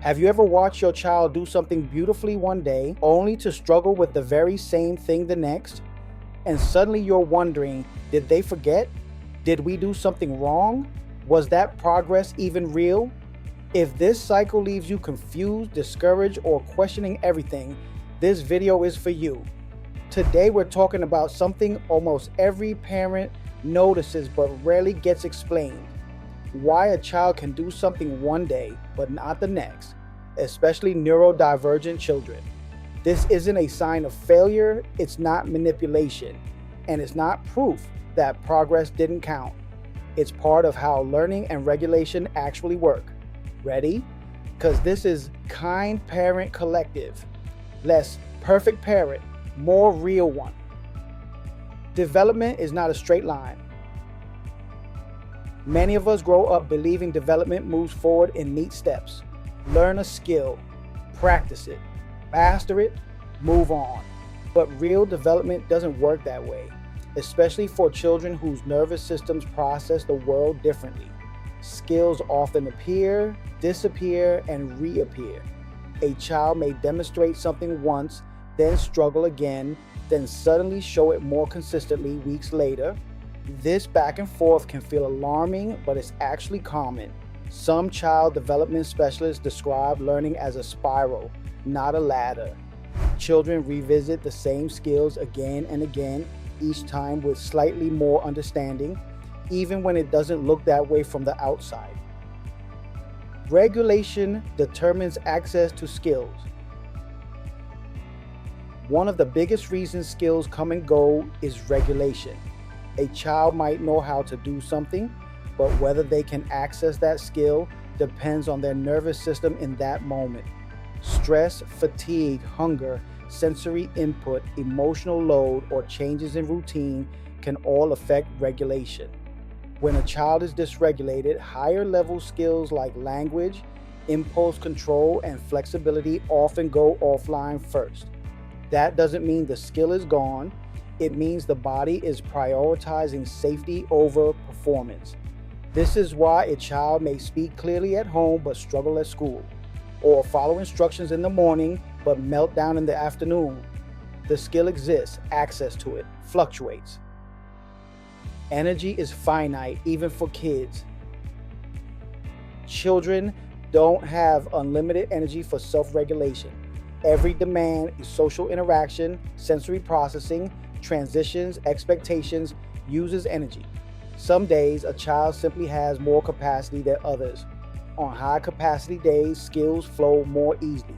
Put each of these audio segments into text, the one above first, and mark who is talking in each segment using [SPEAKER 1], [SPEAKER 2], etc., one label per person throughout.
[SPEAKER 1] Have you ever watched your child do something beautifully one day, only to struggle with the very same thing the next? And suddenly you're wondering, did they forget? Did we do something wrong? Was that progress even real? If this cycle leaves you confused, discouraged, or questioning everything, this video is for you. Today we're talking about something almost every parent notices but rarely gets explained. Why a child can do something one day but not the next, especially neurodivergent children. This isn't a sign of failure, it's not manipulation, and it's not proof that progress didn't count. It's part of how learning and regulation actually work. Ready? Because this is Kind Parent Collective. Less perfect parent, more real one. Development is not a straight line. Many of us grow up believing development moves forward in neat steps. Learn a skill, practice it, master it, move on. But real development doesn't work that way, especially for children whose nervous systems process the world differently. Skills often appear, disappear, and reappear. A child may demonstrate something once, then struggle again, then suddenly show it more consistently weeks later. This back and forth can feel alarming, but it's actually common. Some child development specialists describe learning as a spiral, not a ladder. Children revisit the same skills again and again, each time with slightly more understanding, even when it doesn't look that way from the outside. Regulation determines access to skills. One of the biggest reasons skills come and go is regulation. A child might know how to do something, but whether they can access that skill depends on their nervous system in that moment. Stress, fatigue, hunger, sensory input, emotional load, or changes in routine can all affect regulation. When a child is dysregulated, higher level skills like language, impulse control, and flexibility often go offline first. That doesn't mean the skill is gone. It means the body is prioritizing safety over performance. This is why a child may speak clearly at home but struggle at school, or follow instructions in the morning but melt down in the afternoon. The skill exists, access to it fluctuates. Energy is finite, even for kids. Children don't have unlimited energy for self-regulation. Every demand is social interaction, sensory processing, transitions, expectations, uses energy. Some days, a child simply has more capacity than others. On high capacity days, skills flow more easily.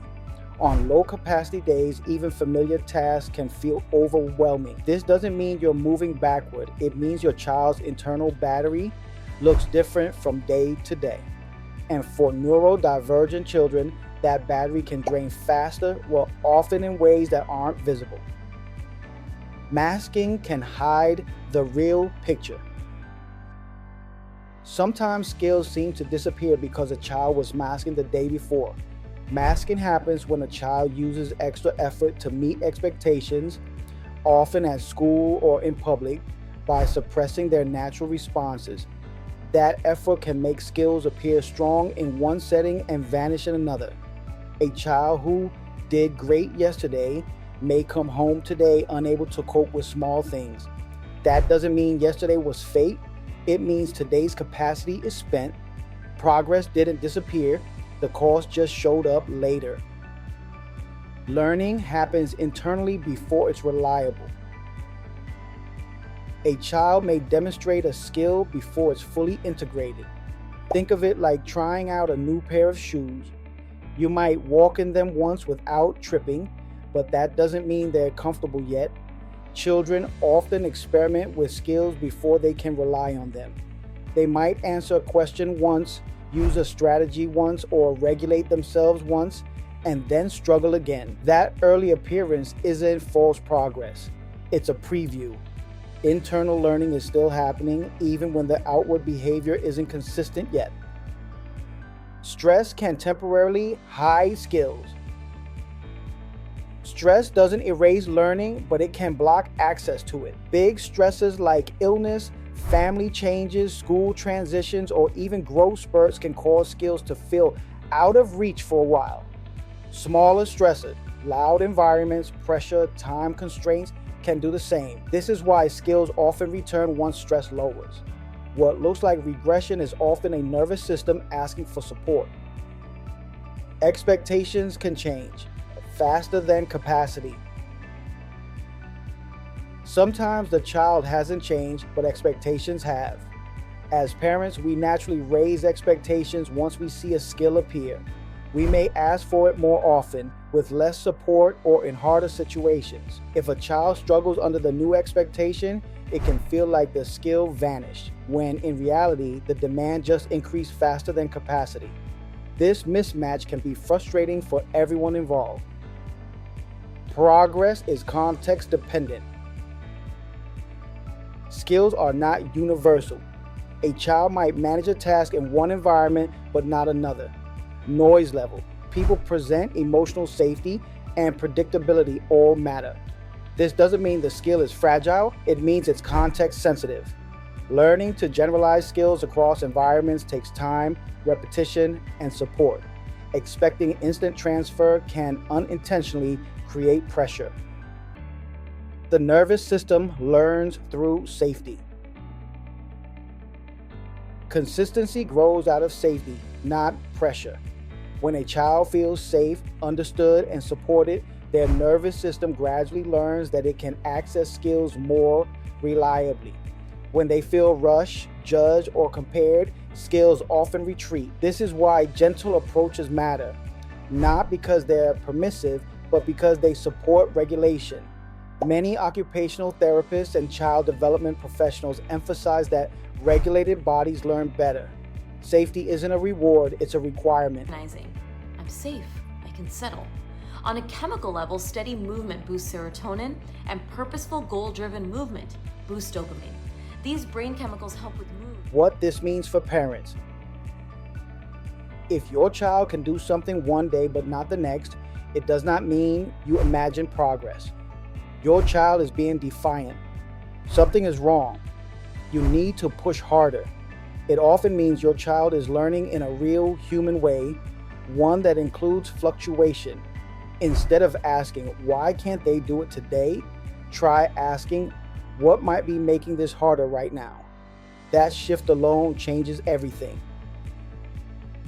[SPEAKER 1] On low capacity days, even familiar tasks can feel overwhelming. This doesn't mean you're moving backward. It means your child's internal battery looks different from day to day. And for neurodivergent children, that battery can drain faster, well, often in ways that aren't visible. Masking can hide the real picture. Sometimes skills seem to disappear because a child was masking the day before. Masking happens when a child uses extra effort to meet expectations, often at school or in public, by suppressing their natural responses. That effort can make skills appear strong in one setting and vanish in another. A child who did great yesterday may come home today unable to cope with small things. That doesn't mean yesterday was fate. It means today's capacity is spent. Progress didn't disappear. The cost just showed up later. Learning happens internally before it's reliable. A child may demonstrate a skill before it's fully integrated. Think of it like trying out a new pair of shoes. You might walk in them once without tripping, but that doesn't mean they're comfortable yet. Children often experiment with skills before they can rely on them. They might answer a question once, use a strategy once, or regulate themselves once, and then struggle again. That early appearance isn't false progress. It's a preview. Internal learning is still happening, even when the outward behavior isn't consistent yet. Stress can temporarily hide skills. Stress doesn't erase learning, but it can block access to it. Big stresses like illness, family changes, school transitions, or even growth spurts can cause skills to feel out of reach for a while. Smaller stressors, loud environments, pressure, time constraints can do the same. This is why skills often return once stress lowers. What looks like regression is often a nervous system asking for support. Expectations can change faster than capacity. Sometimes the child hasn't changed, but expectations have. As parents, we naturally raise expectations once we see a skill appear. We may ask for it more often, with less support or in harder situations. If a child struggles under the new expectation, it can feel like the skill vanished, when in reality, the demand just increased faster than capacity. This mismatch can be frustrating for everyone involved. Progress is context dependent. Skills are not universal. A child might manage a task in one environment but not another. Noise level, people present, emotional safety, and predictability all matter. This doesn't mean the skill is fragile, it means it's context sensitive. Learning to generalize skills across environments takes time, repetition, and support. Expecting instant transfer can unintentionally create pressure. The nervous system learns through safety. Consistency grows out of safety, not pressure. When a child feels safe, understood, and supported, their nervous system gradually learns that it can access skills more reliably. When they feel rushed, judged, or compared, skills often retreat. This is why gentle approaches matter, not because they're permissive, but because they support regulation. Many occupational therapists and child development professionals emphasize that regulated bodies learn better. Safety isn't a reward, it's a requirement.
[SPEAKER 2] I'm safe, I can settle. On a chemical level, steady movement boosts serotonin, and purposeful goal-driven movement boosts dopamine. These brain chemicals help with mood.
[SPEAKER 1] What this means for parents. If your child can do something one day but not the next, it does not mean you imagine progress. Your child is being defiant. Something is wrong. You need to push harder. It often means your child is learning in a real human way, one that includes fluctuation. Instead of asking, why can't they do it today? Try asking, what might be making this harder right now? That shift alone changes everything.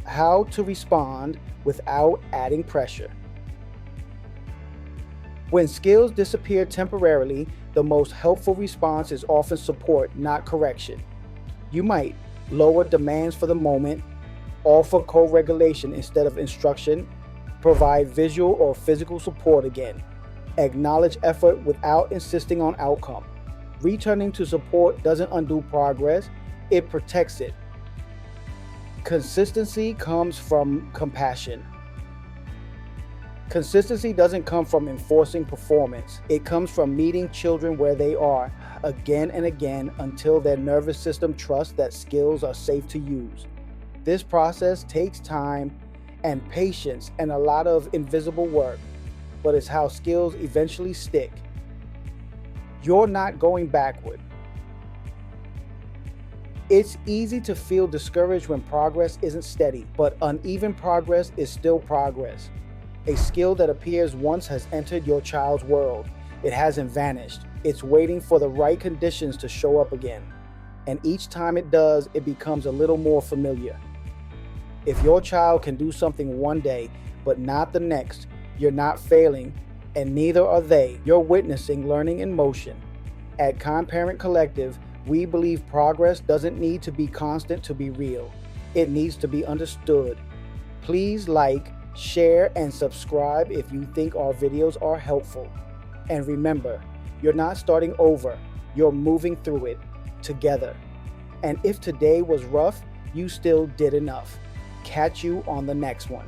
[SPEAKER 1] How to respond without adding pressure. When skills disappear temporarily, the most helpful response is often support, not correction. You might lower demands for the moment, offer co-regulation instead of instruction, provide visual or physical support again, acknowledge effort without insisting on outcome. Returning to support doesn't undo progress, it protects it. Consistency comes from compassion. Consistency doesn't come from enforcing performance. It comes from meeting children where they are again and again until their nervous system trusts that skills are safe to use. This process takes time and patience and a lot of invisible work, but it's how skills eventually stick. You're not going backward. It's easy to feel discouraged when progress isn't steady, but uneven progress is still progress. A skill that appears once has entered your child's world. It hasn't vanished. It's waiting for the right conditions to show up again. And each time it does, it becomes a little more familiar. If your child can do something one day, but not the next, you're not failing, and neither are they. You're witnessing learning in motion. At Kind Parent Collective, we believe progress doesn't need to be constant to be real. It needs to be understood. Please like, share, and subscribe if you think our videos are helpful. And remember, you're not starting over, you're moving through it together. And if today was rough, you still did enough. Catch you on the next one.